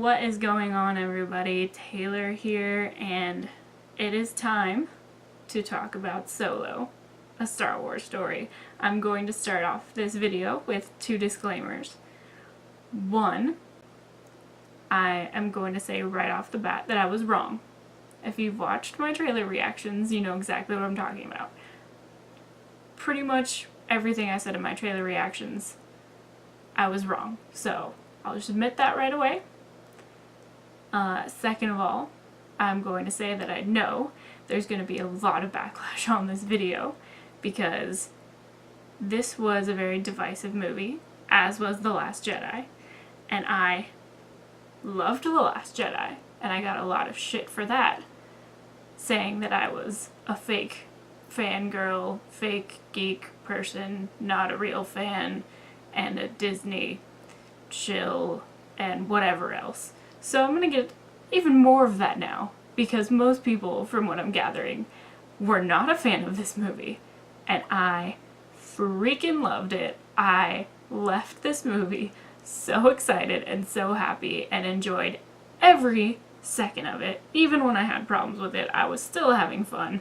What is going on, everybody? Taylor here, and it is time to talk about Solo, a Star Wars story. I'm going to start off this video with two disclaimers. One, I am going to say right off the bat that I was wrong. If you've watched my trailer reactions, you know exactly what I'm talking about. Pretty much everything I said in my trailer reactions, I was wrong. So, I'll just admit that right away. Second of all, I'm going to say that I know there's going to be a lot of backlash on this video because this was a very divisive movie, as was The Last Jedi, and I loved The Last Jedi, and I got a lot of shit for that, saying that I was a fake fangirl, fake geek person, not a real fan, and a Disney chill, and whatever else. So I'm gonna get even more of that now, because most people, from what I'm gathering, were not a fan of this movie, and I freaking loved it. I left this movie so excited and so happy and enjoyed every second of it. Even when I had problems with it, I was still having fun,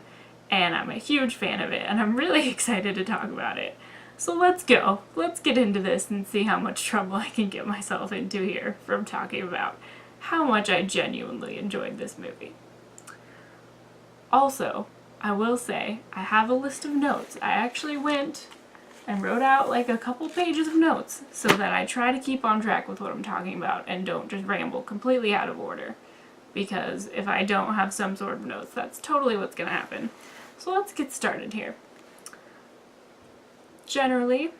and I'm a huge fan of it, and I'm really excited to talk about it. So let's go. Let's get into this and see how much trouble I can get myself into here from talking about how much I genuinely enjoyed this movie. Also, I will say, I have a list of notes. I actually went and wrote out like a couple pages of notes so that I try to keep on track with what I'm talking about and don't just ramble completely out of order. Because if I don't have some sort of notes, that's totally what's going to happen. So let's get started here. Generally,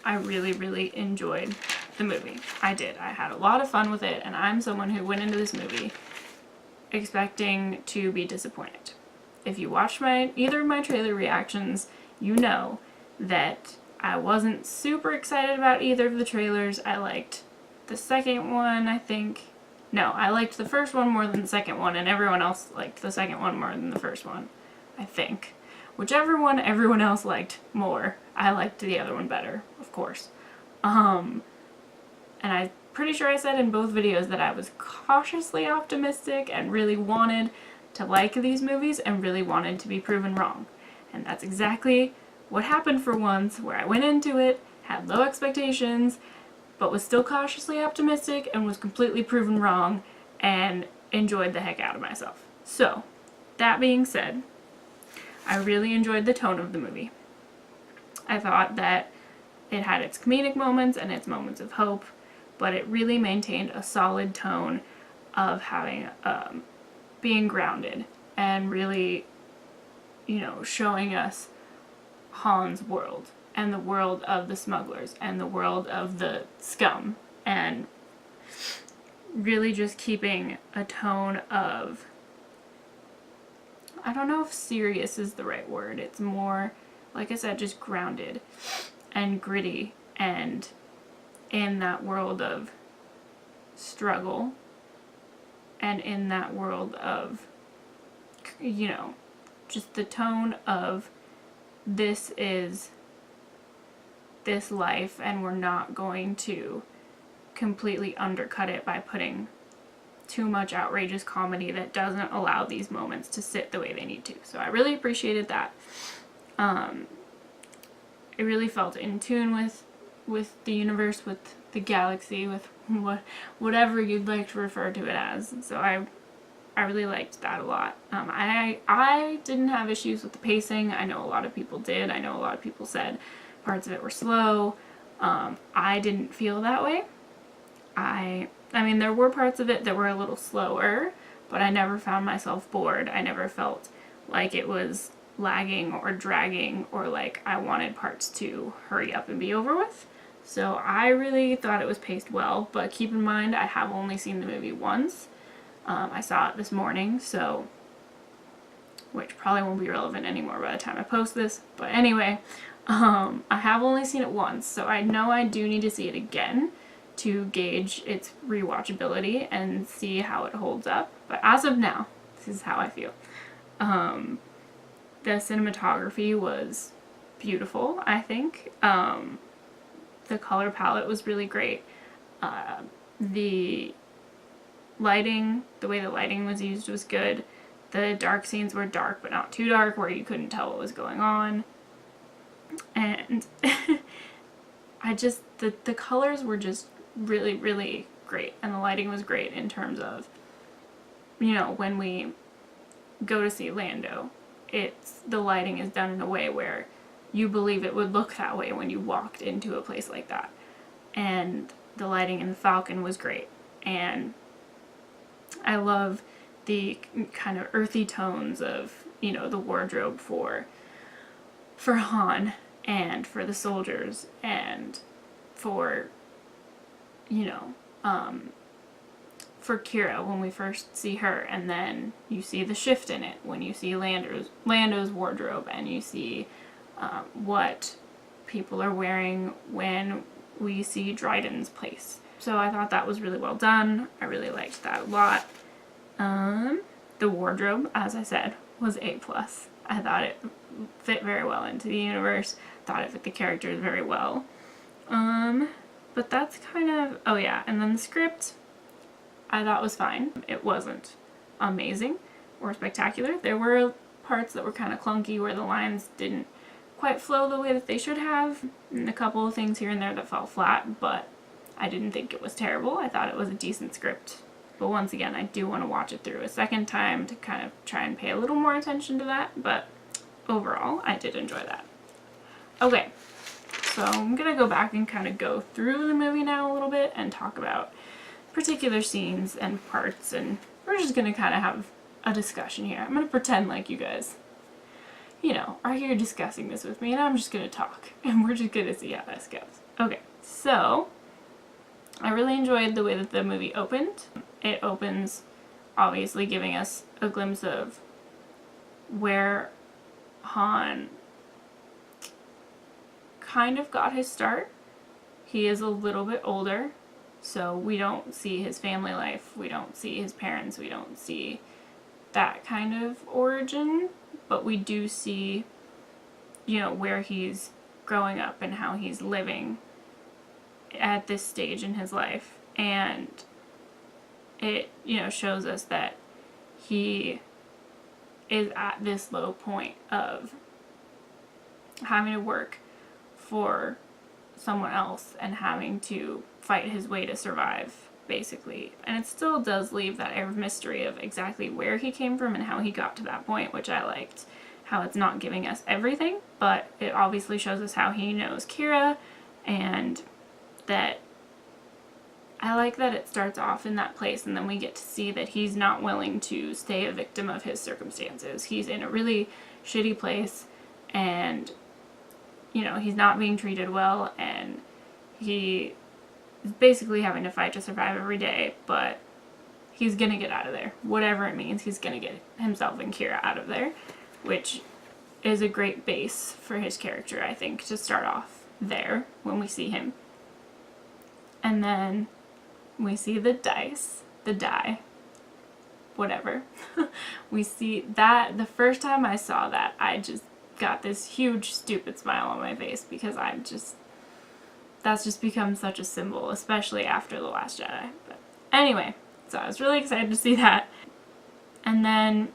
I really enjoyed the movie. I did. I had a lot of fun with it, and I'm someone who went into this movie expecting to be disappointed. If you watched either of my trailer reactions, you know that I wasn't super excited about either of the trailers. I liked the second one, I think. No, I liked the first one more than the second one, and everyone else liked the second one more than the first one, I think. Whichever one everyone else liked more, I liked the other one better, of course. And I'm pretty sure I said in both videos that I was cautiously optimistic and really wanted to like these movies and really wanted to be proven wrong. And that's exactly what happened for once, where I went into it, had low expectations, but was still cautiously optimistic and was completely proven wrong and enjoyed the heck out of myself. So, that being said, I really enjoyed the tone of the movie. I thought that it had its comedic moments and its moments of hope, but it really maintained a solid tone of having, being grounded and really, showing us Han's world and the world of the smugglers and the world of the scum, and really just keeping a tone of, I don't know if serious is the right word. It's more, like I said, just grounded and gritty and in that world of struggle and in that world of, just the tone of this is this life and we're not going to completely undercut it by putting too much outrageous comedy that doesn't allow these moments to sit the way they need to. So I really appreciated that. It really felt in tune with the universe, with the galaxy, with whatever you'd like to refer to it as. So I really liked that a lot. I didn't have issues with the pacing. I know a lot of people did. I know a lot of people said parts of it were slow. I didn't feel that way. I mean, there were parts of it that were a little slower, but I never found myself bored. I never felt like it was lagging or dragging or like I wanted parts to hurry up and be over with. So I really thought it was paced well, but keep in mind I have only seen the movie once. I saw it this morning, so, which probably won't be relevant anymore by the time I post this, but anyway, I have only seen it once, so I know I do need to see it again to gauge its rewatchability and see how it holds up, but as of now, this is how I feel. The cinematography was beautiful, I think. The color palette was really great. The lighting, the way the lighting was used was good. The dark scenes were dark, but not too dark, where you couldn't tell what was going on. And the colors were just really, really great. And the lighting was great in terms of, you know, when we go to see Lando, the lighting is done in a way where you believe it would look that way when you walked into a place like that. And the lighting in the Falcon was great. And I love the kind of earthy tones of, you know, the wardrobe for Han and for the soldiers and for, you know, for Qi'ra when we first see her, and then you see the shift in it when you see Lando's wardrobe, and you see what people are wearing when we see Dryden's place. So I thought that was really well done. I really liked that a lot. The wardrobe, as I said, was A+. I thought it fit very well into the universe. Thought it fit the characters very well. But that's kind of, oh yeah, and then the script I thought was fine. It wasn't amazing or spectacular. There were parts that were kind of clunky where the lines didn't quite flow the way that they should have, and a couple of things here and there that fell flat, but I didn't think it was terrible. I thought it was a decent script. But once again, I do want to watch it through a second time to kind of try and pay a little more attention to that, but overall, I did enjoy that. Okay, so I'm going to go back and kind of go through the movie now a little bit and talk about particular scenes and parts, and we're just going to kind of have a discussion here. I'm going to pretend like you guys, you know, are here discussing this with me, and I'm just going to talk, and we're just going to see how this goes. Okay, so I really enjoyed the way that the movie opened. It opens obviously giving us a glimpse of where Han kind of got his start. He is a little bit older, so we don't see his family life, we don't see his parents, we don't see that kind of origin, but we do see, you know, where he's growing up and how he's living at this stage in his life. And it, you know, shows us that he is at this low point of having to work for someone else and having to fight his way to survive, basically. And it still does leave that air of mystery of exactly where he came from and how he got to that point, which I liked. How it's not giving us everything, but it obviously shows us how he knows Qi'ra, and that I like that it starts off in that place and then we get to see that he's not willing to stay a victim of his circumstances. He's in a really shitty place, and, you know, he's not being treated well, and he is basically having to fight to survive every day, but he's gonna get out of there. Whatever it means, he's gonna get himself and Qi'ra out of there, which is a great base for his character, I think, to start off there when we see him. And then we see the die, whatever. We see that, the first time I saw that, I just got this huge stupid smile on my face, because that's just become such a symbol, especially after The Last Jedi. But anyway, so I was really excited to see that. And then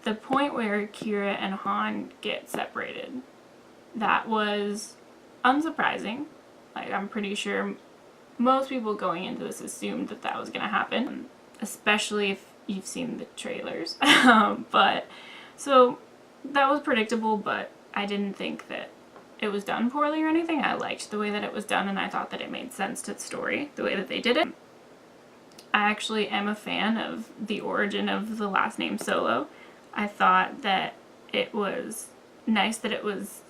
the point where Qi'ra and Han get separated, that was unsurprising. Like, I'm pretty sure most people going into this assumed that that was going to happen, especially if you've seen the trailers. But, so, that was predictable, but I didn't think that it was done poorly or anything. I liked the way that it was done, and I thought that it made sense to the story, the way that they did it. I actually am a fan of the origin of the last name Solo. I thought that it was nice that it was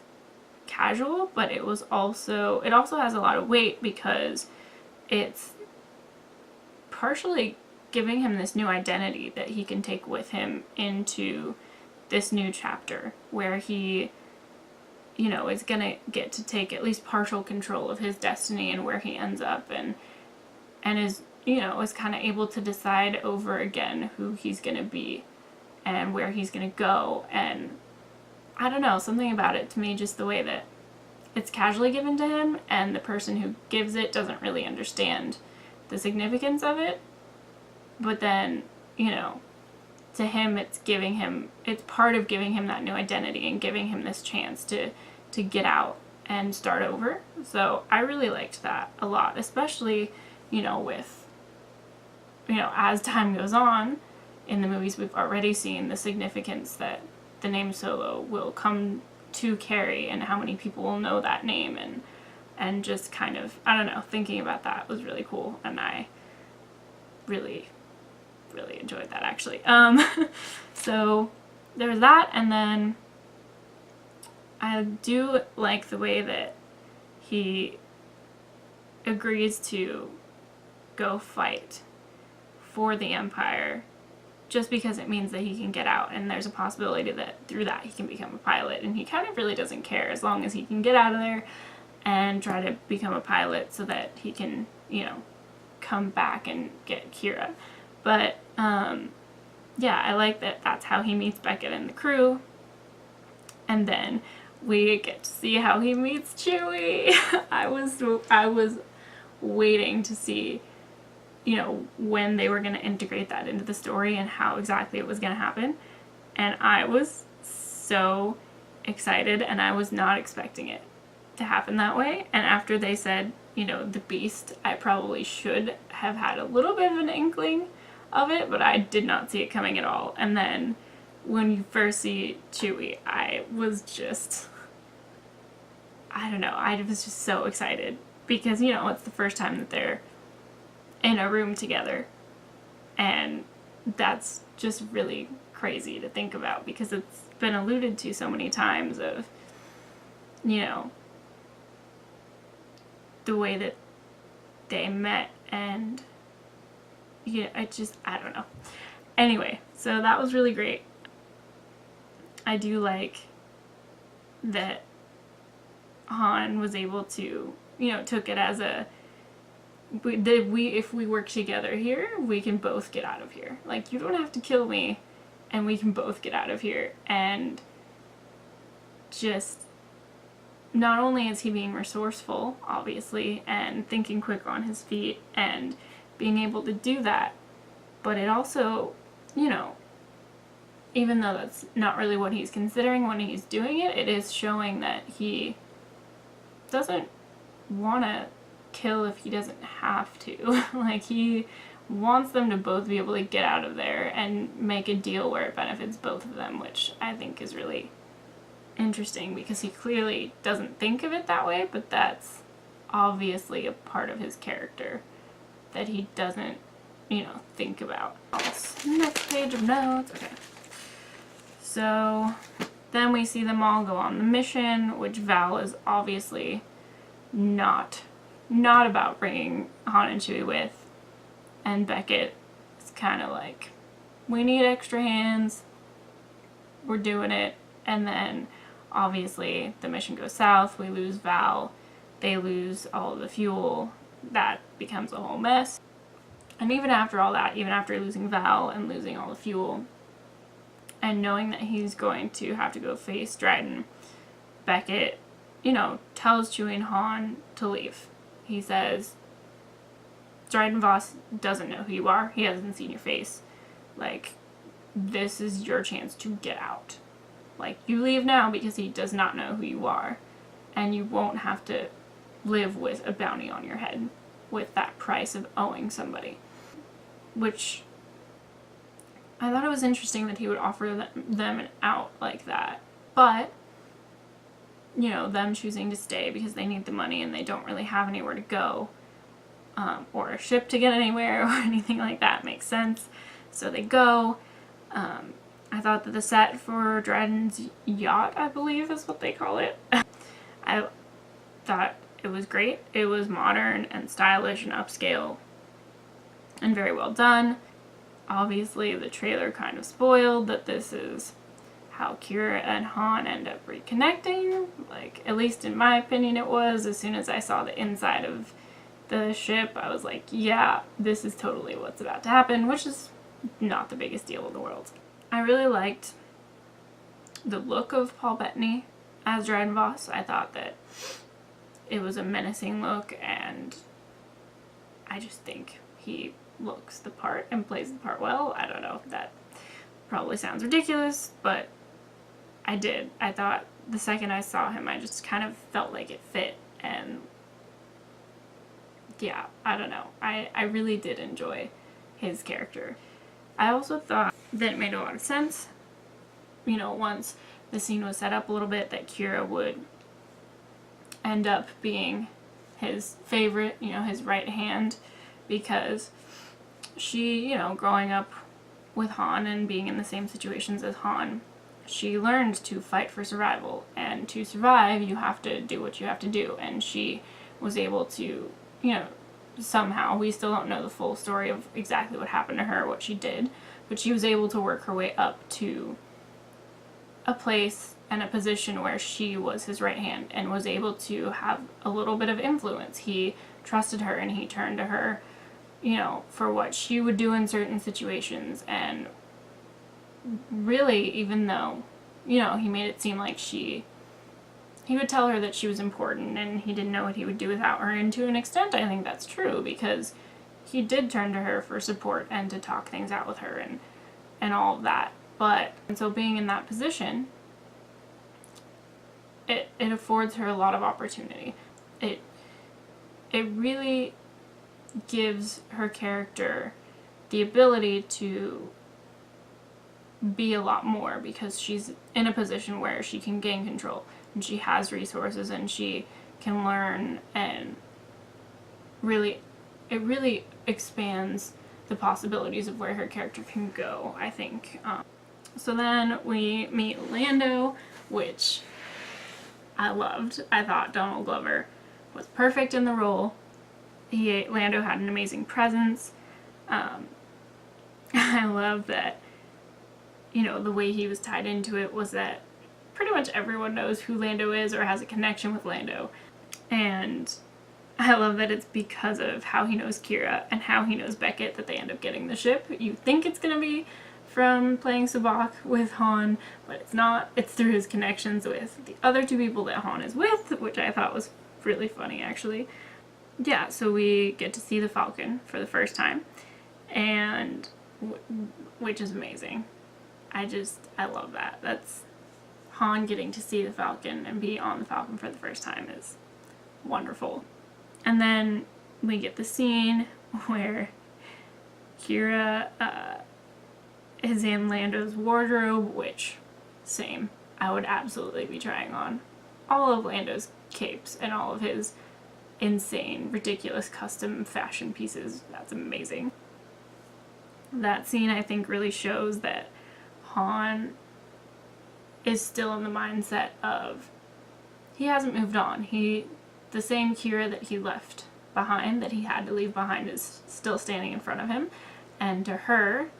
casual, but it also has a lot of weight, because it's partially giving him this new identity that he can take with him into this new chapter, where he, you know, is gonna get to take at least partial control of his destiny and where he ends up, and is, you know, is kind of able to decide over again who he's gonna be and where he's gonna go. And I don't know, something about it, to me, just the way that it's casually given to him, and the person who gives it doesn't really understand the significance of it, but then, you know, to him it's part of giving him that new identity and giving him this chance to get out and start over. So I really liked that a lot, especially, you know, with, you know, as time goes on in the movies, we've already seen the significance that the name Solo will come to carry and how many people will know that name, and just kind of, I don't know, thinking about that was really cool, and I really enjoyed that, actually. So there was that, and then I do like the way that he agrees to go fight for the Empire just because it means that he can get out, and there's a possibility that through that he can become a pilot, and he kind of really doesn't care as long as he can get out of there and try to become a pilot so that he can, you know, come back and get Qi'ra. But yeah, I like that that's how he meets Beckett and the crew, and then we get to see how he meets Chewie. I was waiting to see, you know, when they were going to integrate that into the story and how exactly it was going to happen. And I was so excited, and I was not expecting it to happen that way. And after they said, you know, the Beast, I probably should have had a little bit of an inkling of it, but I did not see it coming at all. And then when you first see Chewie, I was just, I don't know, I was just so excited because, you know, it's the first time that they're in a room together, and that's just really crazy to think about because it's been alluded to so many times of, you know, the way that they met, and yeah, I don't know. Anyway, so that was really great. I do like that Han was able to, you know, took it as a, if we work together here, we can both get out of here. Like, you don't have to kill me, and we can both get out of here. And just, not only is he being resourceful, obviously, and thinking quick on his feet, and being able to do that, but it also, you know, even though that's not really what he's considering when he's doing it, it is showing that he doesn't want to kill if he doesn't have to. Like, he wants them to both be able to get out of there and make a deal where it benefits both of them, which I think is really interesting because he clearly doesn't think of it that way, but that's obviously a part of his character that he doesn't, you know, think about. Next page of notes. Okay. So then we see them all go on the mission, which Val is obviously not about bringing Han and Chewie with. And Beckett is kind of like, we need extra hands, we're doing it. And then obviously the mission goes south, we lose Val, they lose all of the fuel, that becomes a whole mess. And even after all that, even after losing Val and losing all the fuel, and knowing that he's going to have to go face Dryden, Beckett, you know, tells Chewie and Han to leave. He says, Dryden Voss doesn't know who you are. He hasn't seen your face. Like, this is your chance to get out. Like, you leave now because he does not know who you are. And you won't have to live with a bounty on your head with that price of owing somebody. Which, I thought it was interesting that he would offer them an out like that. But, you know, them choosing to stay because they need the money and they don't really have anywhere to go, or a ship to get anywhere or anything like that makes sense. So they go. I thought that the set for Dryden's yacht, I believe is what they call it, I thought it was great. It was modern and stylish and upscale and very well done. Obviously, the trailer kind of spoiled that this is how Qi'ra and Han end up reconnecting. Like, at least in my opinion it was. As soon as I saw the inside of the ship, I was like, yeah, this is totally what's about to happen, which is not the biggest deal in the world. I really liked the look of Paul Bettany as Dryden Voss. I thought that it was a menacing look, and I just think he looks the part and plays the part well. I don't know, that probably sounds ridiculous, but I did. I thought the second I saw him, I just kind of felt like it fit, and yeah, I don't know. I really did enjoy his character. I also thought that it made a lot of sense, you know, once the scene was set up a little bit, that Qi'ra would end up being his favorite, you know, his right hand, because she, you know, growing up with Han and being in the same situations as Han, she learned to fight for survival, and to survive you have to do what you have to do, and she was able to, you know, somehow, we still don't know the full story of exactly what happened to her, what she did, but she was able to work her way up to a place and a position where she was his right hand and was able to have a little bit of influence. He trusted her and he turned to her, you know, for what she would do in certain situations, and really, even though, you know, he made it seem like he would tell her that she was important and he didn't know what he would do without her, and to an extent I think that's true, because he did turn to her for support and to talk things out with her and all of that. And so being in that position, it affords her a lot of opportunity. It really gives her character the ability to be a lot more, because she's in a position where she can gain control and she has resources and she can learn, and it really expands the possibilities of where her character can go, I think. So then we meet Lando, which I loved. I thought Donald Glover was perfect in the role. Lando had an amazing presence. I love that, you know, the way he was tied into it was that pretty much everyone knows who Lando is or has a connection with Lando. And I love that it's because of how he knows Qi'ra and how he knows Beckett that they end up getting the ship. You think it's going to be from playing Sabacc with Han, but it's not. It's through his connections with the other two people that Han is with, which I thought was really funny, actually. Yeah, so we get to see the Falcon for the first time, and which is amazing. I love that. That's Han getting to see the Falcon and be on the Falcon for the first time is wonderful. And then we get the scene where Qi'ra is in Lando's wardrobe, which, same. I would absolutely be trying on all of Lando's capes and all of his insane, ridiculous custom fashion pieces. That's amazing. That scene, I think, really shows that Han is still in the mindset of he hasn't moved on. The same Qi'ra that he left behind, that he had to leave behind, is still standing in front of him. And to her,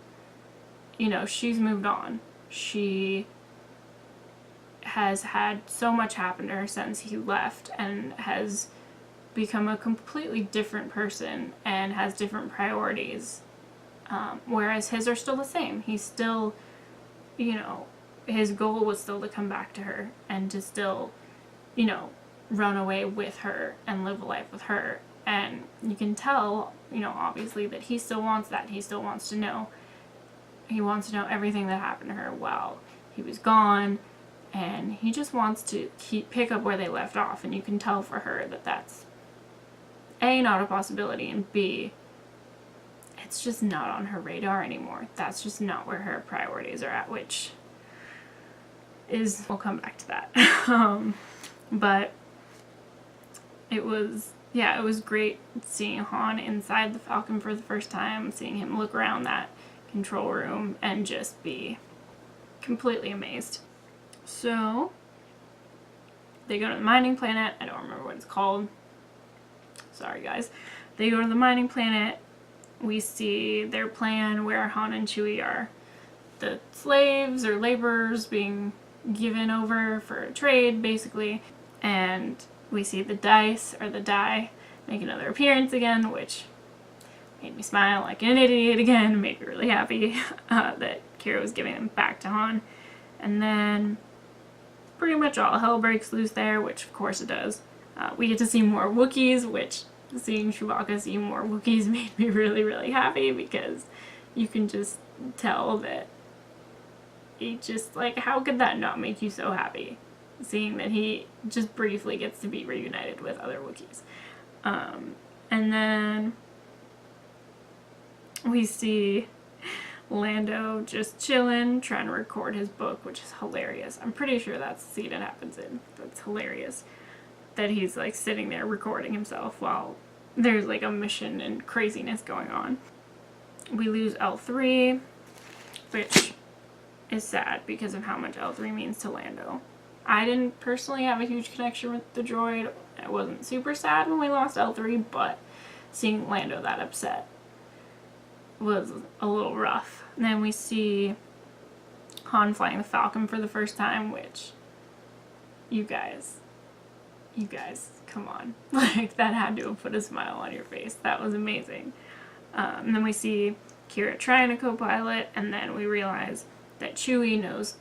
you know, she's moved on. She has had so much happen to her since he left and has become a completely different person and has different priorities. Whereas his are still the same. He's still, you know, his goal was still to come back to her and to still, you know, run away with her and live a life with her. And you can tell, you know, obviously that he still wants that. He still wants to know. He wants to know everything that happened to her while he was gone. And he just wants to pick up where they left off. And you can tell for her that that's A, not a possibility, and B, it's just not on her radar anymore. That's just not where her priorities are at, which is, we'll come back to that. But it was great seeing Han inside the Falcon for the first time, seeing him look around that control room and just be completely amazed. So they go to the mining planet. I don't remember what it's called. Sorry, guys. They go to the mining planet. We see their plan where Han and Chewie are the slaves or laborers being given over for a trade, basically. And we see the dice, or the die, make another appearance again, which made me smile like an idiot again, made me really happy that Qi'ra was giving them back to Han. And then pretty much all hell breaks loose there, which of course it does. We get to see more Wookiees, which seeing Chewbacca see more Wookiees made me really, really happy, because you can just tell that he just, like, how could that not make you so happy? Seeing that he just briefly gets to be reunited with other Wookiees. And then we see Lando just chilling, trying to record his book, which is hilarious. I'm pretty sure that's the scene it happens in. That's hilarious. That he's like sitting there recording himself while there's like a mission and craziness going on. We lose L3, which is sad because of how much L3 means to Lando. I didn't personally have a huge connection with the droid. I wasn't super sad when we lost L3, but seeing Lando that upset was a little rough. And then we see Han flying the Falcon for the first time, which, you guys, come on. Like, that had to have put a smile on your face. That was amazing. And then we see Qi'ra trying to co-pilot, and then we realize that Chewie knows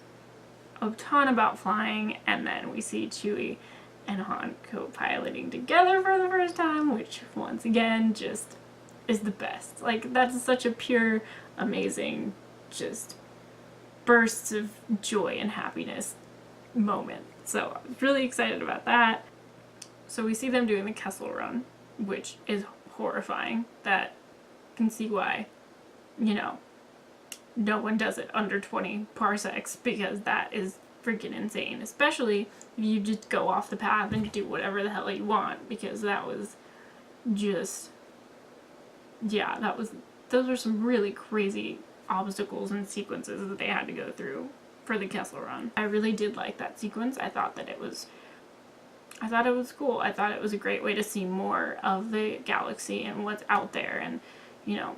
a ton about flying, and then we see Chewie and Han co-piloting together for the first time, which, once again, just is the best. Like, that's such a pure, amazing, just bursts of joy and happiness moment. So I was really excited about that. So we see them doing the Kessel Run, which is horrifying. That can see why, you know, no one does it under 20 parsecs, because that is freaking insane. Especially if you just go off the path and do whatever the hell you want, because that was just, yeah, those were some really crazy obstacles and sequences that they had to go through for the Kessel Run. I really did like that sequence. I thought it was cool. I thought it was a great way to see more of the galaxy and what's out there, and, you know,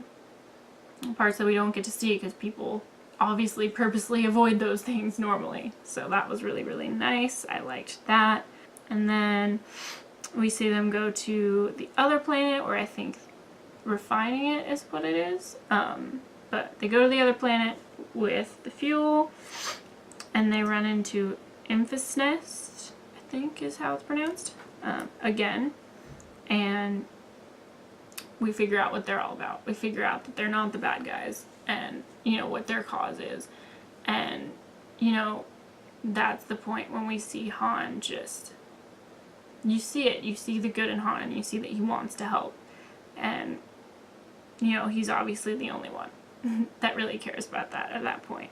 parts that we don't get to see because people obviously purposely avoid those things normally. So that was really, really nice. I liked that. And then we see them go to the other planet, where I think refining it is what it is. But they go to the other planet with the fuel, and they run into Enfys Nest, I think is how it's pronounced, again. And we figure out what they're all about. We figure out that they're not the bad guys, and, you know, what their cause is. And, you know, that's the point when we see Han just, you see it. You see the good in Han, and you see that he wants to help. And, you know, he's obviously the only one that really cares about that at that point.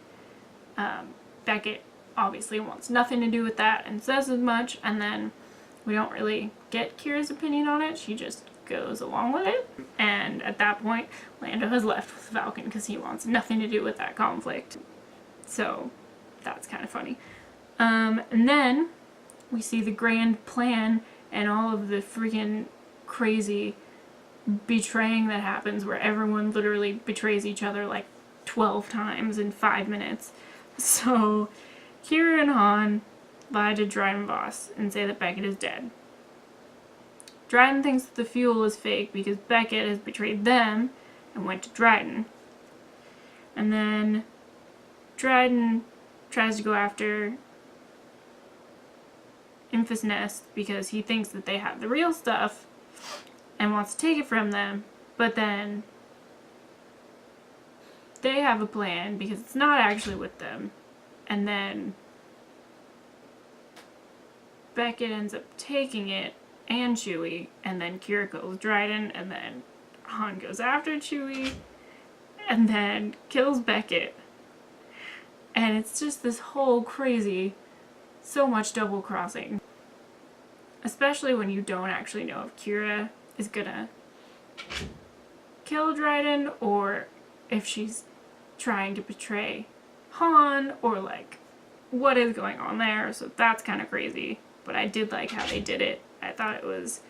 Beckett obviously wants nothing to do with that and says as much, and then we don't really get Qi'ra's opinion on it. She just goes along with it, and at that point Lando has left with the Falcon because he wants nothing to do with that conflict. So that's kind of funny. And then we see the grand plan and all of the freaking crazy betraying that happens, where everyone literally betrays each other like 12 times in 5 minutes. So Qi'ra and Han lie to Dryden Voss and say that Beckett is dead. Dryden thinks that the fuel is fake because Beckett has betrayed them and went to Dryden. And then Dryden tries to go after Enfys Nest because he thinks that they have the real stuff and wants to take it from them, but then they have a plan because it's not actually with them. And then Beckett ends up taking it, and Chewie, and then Qi'ra kills Dryden, and then Han goes after Chewie, and then kills Beckett. And it's just this whole crazy, so much double crossing. Especially when you don't actually know if Qi'ra is gonna kill Dryden, or if she's trying to betray Han, or like what is going on there. So that's kind of crazy, but I did like how they did it. I thought it was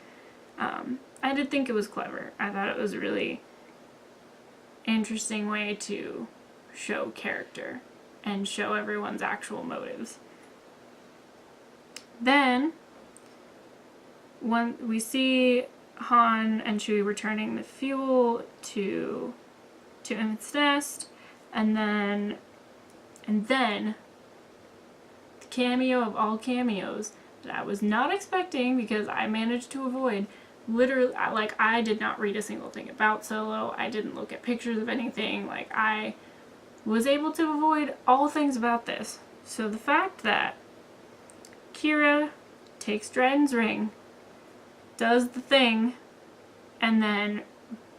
I did think it was clever. I thought it was a really interesting way to show character and show everyone's actual motives. Then when we see Han and Chewie returning the fuel to Enfys Nest, and then the cameo of all cameos that I was not expecting, because I managed to avoid literally, like, I did not read a single thing about Solo. I didn't look at pictures of anything. Like, I was able to avoid all things about this. So the fact that Qi'ra takes Dryden's ring, does the thing, and then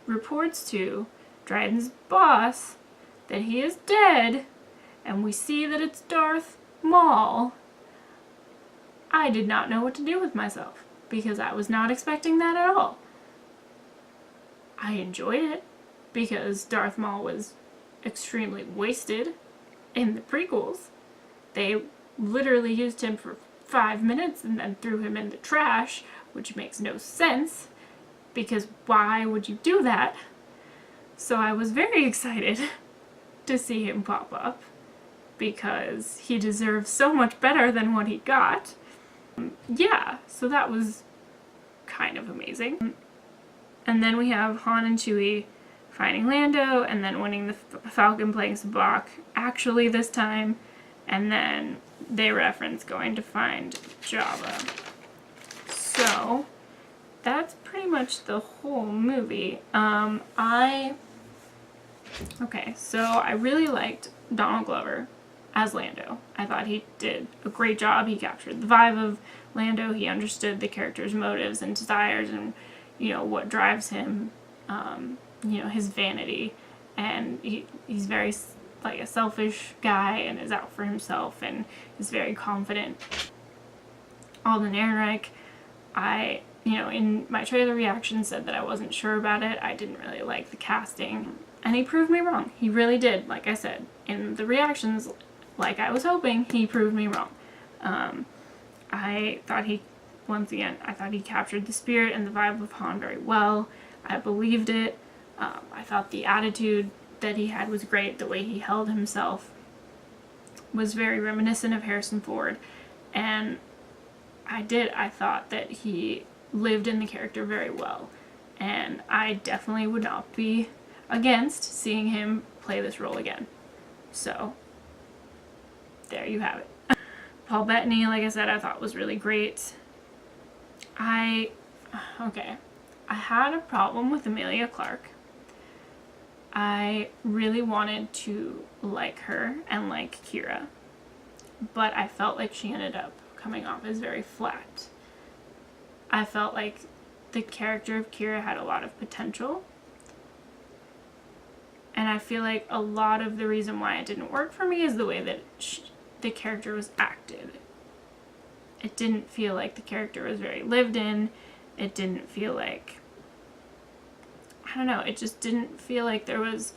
reports to Dryden's boss that he is dead, and we see that it's Darth Maul, I did not know what to do with myself, because I was not expecting that at all. I enjoyed it, because Darth Maul was extremely wasted in the prequels. They literally used him for 5 minutes and then threw him in the trash, which makes no sense, because why would you do that? So I was very excited to see him pop up, because he deserves so much better than what he got. Yeah, so that was kind of amazing. And then we have Han and Chewie finding Lando, and then winning the Falcon, playing Sabacc, actually this time, and then they reference going to find Jabba. So that's pretty much the whole movie. Okay, so I really liked Donald Glover as Lando. I thought he did a great job. He captured the vibe of Lando. He understood the character's motives and desires, and, you know, what drives him, you know, his vanity. And he's very, like, a selfish guy and is out for himself and is very confident. Alden Ehrenreich, you know, in my trailer reaction said that I wasn't sure about it. I didn't really like the casting. And he proved me wrong. He really did. Like I said, in the reactions, like I was hoping, he proved me wrong. I thought I thought he captured the spirit and the vibe of Han very well. I believed it. I thought the attitude that he had was great. The way he held himself was very reminiscent of Harrison Ford. And I thought that he lived in the character very well. And I definitely would not be against seeing him play this role again. So, there you have it. Paul Bettany, like I said, I thought was really great. I had a problem with Emilia Clarke. I really wanted to like her and like Qi'ra, but I felt like she ended up coming off as very flat. I felt like the character of Qi'ra had a lot of potential, and I feel like a lot of the reason why it didn't work for me is the way that the character was acted. It didn't feel like the character was very lived in. It didn't feel like, I don't know, it just didn't feel like there was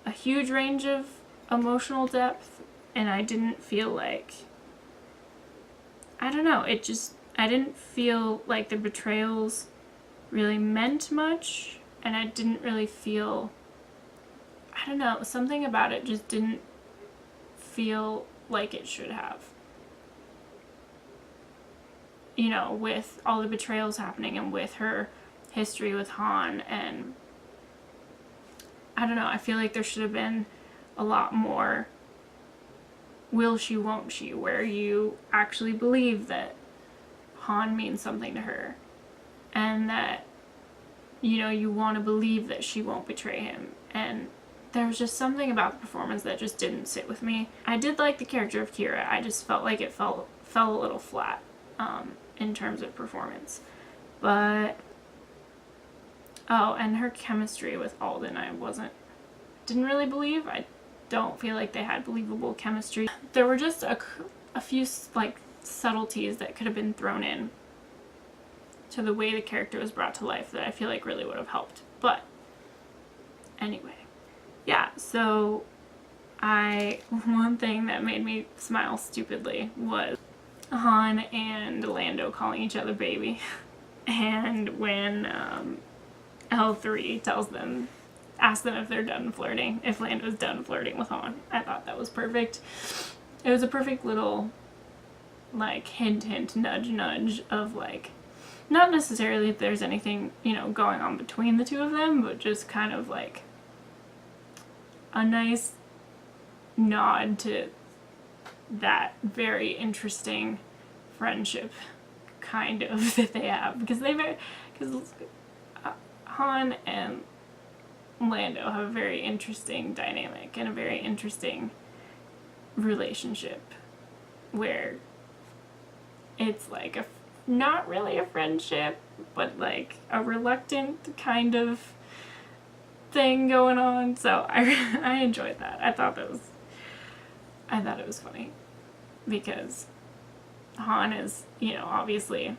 a huge range of emotional depth, and I didn't feel like, I don't know, I didn't feel like the betrayals really meant much, and I didn't really feel, I don't know, something about it just didn't feel like it should have. You know, with all the betrayals happening and with her history with Han, and I don't know, I feel like there should have been a lot more will she, won't she, where you actually believe that Han means something to her, and that, you know, you want to believe that she won't betray him. And there was just something about the performance that just didn't sit with me. I did like the character of Qi'ra. I just felt like it fell a little flat in terms of performance. But and her chemistry with Alden, I didn't really believe. I don't feel like they had believable chemistry. There were just a few like subtleties that could have been thrown in to the way the character was brought to life that I feel like really would have helped. But anyway, yeah, so one thing that made me smile stupidly was Han and Lando calling each other baby. And when L3 asks them if they're done flirting, if Lando's done flirting with Han. I thought that was perfect. It was a perfect little, like, hint, nudge, nudge of, like, not necessarily if there's anything, you know, going on between the two of them, but just kind of, like, a nice nod to that very interesting friendship kind of that they have, because Han and Lando have a very interesting dynamic and a very interesting relationship where it's like not really a friendship, but like a reluctant kind of thing going on. So I enjoyed that. I thought it was funny, because Han is, obviously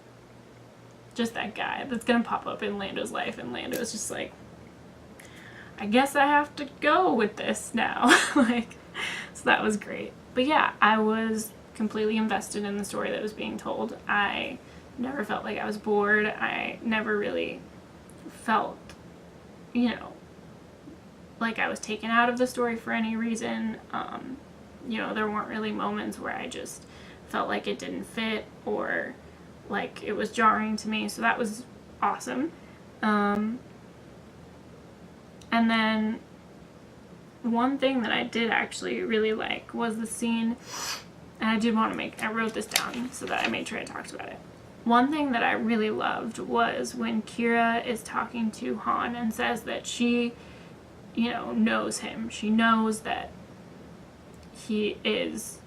just that guy that's gonna pop up in Lando's life, and Lando's just like, I guess I have to go with this now. So that was great. But yeah, I was completely invested in the story that was being told. I never felt like I was bored. I never really felt, like I was taken out of the story for any reason. There weren't really moments where I just felt like it didn't fit or like it was jarring to me. So that was awesome. And then one thing that I did actually really like was the scene, and I wrote this down so that I made sure I talked about it. One thing that I really loved was when Qi'ra is talking to Han and says that she, knows him. She knows that he is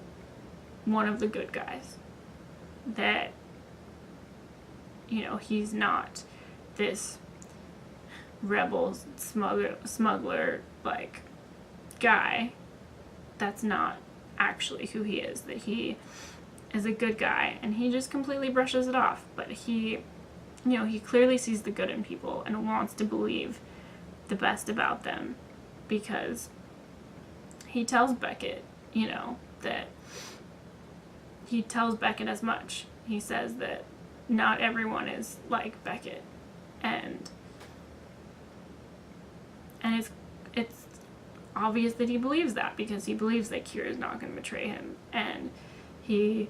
one of the good guys. That, he's not this rebel smuggler like guy. That's not actually who he is. That he is a good guy, and he just completely brushes it off. But he clearly sees the good in people and wants to believe the best about them, because he tells Beckett, that he tells Beckett as much. He says that not everyone is like Beckett, and it's obvious that he believes that, because he believes that Qi'ra is not going to betray him, and he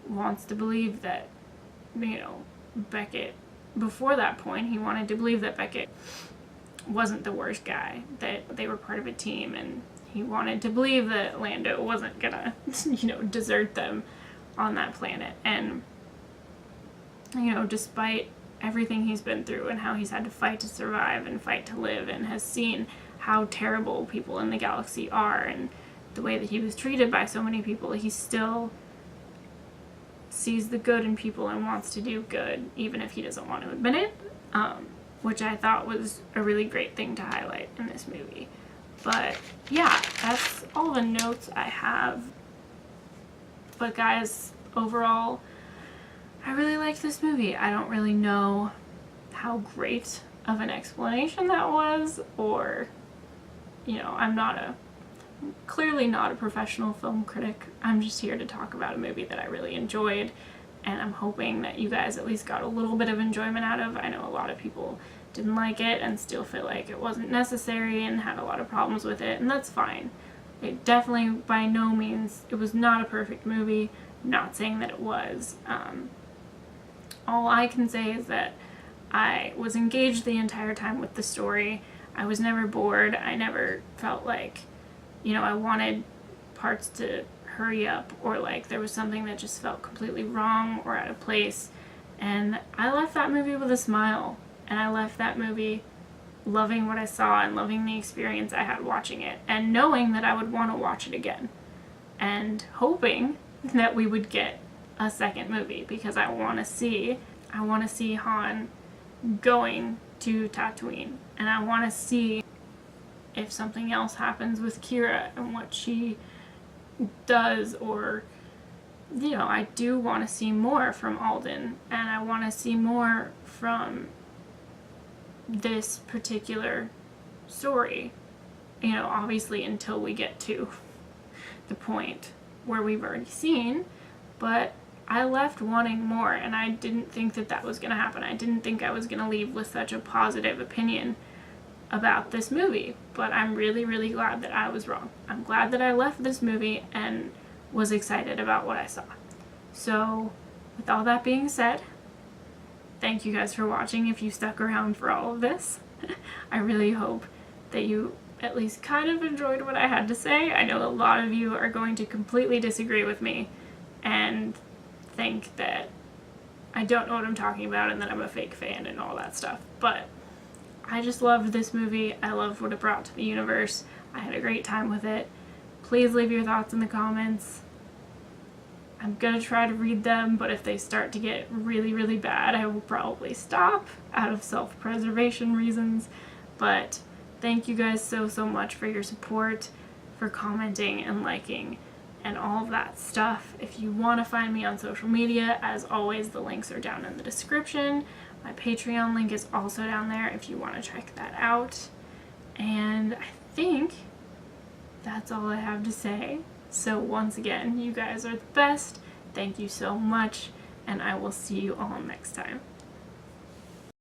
wants to believe that, Beckett, before that point, he wanted to believe that Beckett wasn't the worst guy, that they were part of a team, and he wanted to believe that Lando wasn't gonna, desert them on that planet. And, despite everything he's been through and how he's had to fight to survive and fight to live, and has seen how terrible people in the galaxy are and the way that he was treated by so many people, he still sees the good in people and wants to do good, even if he doesn't want to admit it, which I thought was a really great thing to highlight in this movie. But yeah, that's all the notes I have. But guys, overall, I really liked this movie. I don't really know how great of an explanation that was, or, I'm clearly not a professional film critic. I'm just here to talk about a movie that I really enjoyed, and I'm hoping that you guys at least got a little bit of enjoyment out of. I know a lot of people didn't like it and still feel like it wasn't necessary and had a lot of problems with it, and that's fine. It definitely, by no means, it was not a perfect movie. I'm not saying that it was. All I can say is that I was engaged the entire time with the story. I was never bored. I never felt like, I wanted parts to hurry up, or like there was something that just felt completely wrong or out of place. And I left that movie with a smile, and I left that movie loving what I saw and loving the experience I had watching it, and knowing that I would want to watch it again, and hoping that we would get a second movie, because I want to see Han going to Tatooine, and I want to see if something else happens with Qi'ra and what she does, or I do want to see more from Alden, and I want to see more from this particular story, obviously until we get to the point where we've already seen. But I left wanting more, and I didn't think that was going to happen. I didn't think I was going to leave with such a positive opinion about this movie, but I'm really, really glad that I was wrong. I'm glad that I left this movie and was excited about what I saw. So, with all that being said, thank you guys for watching if you stuck around for all of this. I really hope that you at least kind of enjoyed what I had to say. I know a lot of you are going to completely disagree with me and think that I don't know what I'm talking about and that I'm a fake fan and all that stuff. But I just loved this movie. I loved what it brought to the universe. I had a great time with it. Please leave your thoughts in the comments. I'm gonna try to read them, but if they start to get really, really bad, I will probably stop out of self-preservation reasons. But thank you guys so, so much for your support, for commenting and liking, and all of that stuff. If you want to find me on social media, as always, the links are down in the description. My Patreon link is also down there if you want to check that out. And I think that's all I have to say. So once again, you guys are the best. Thank you so much, and I will see you all next time.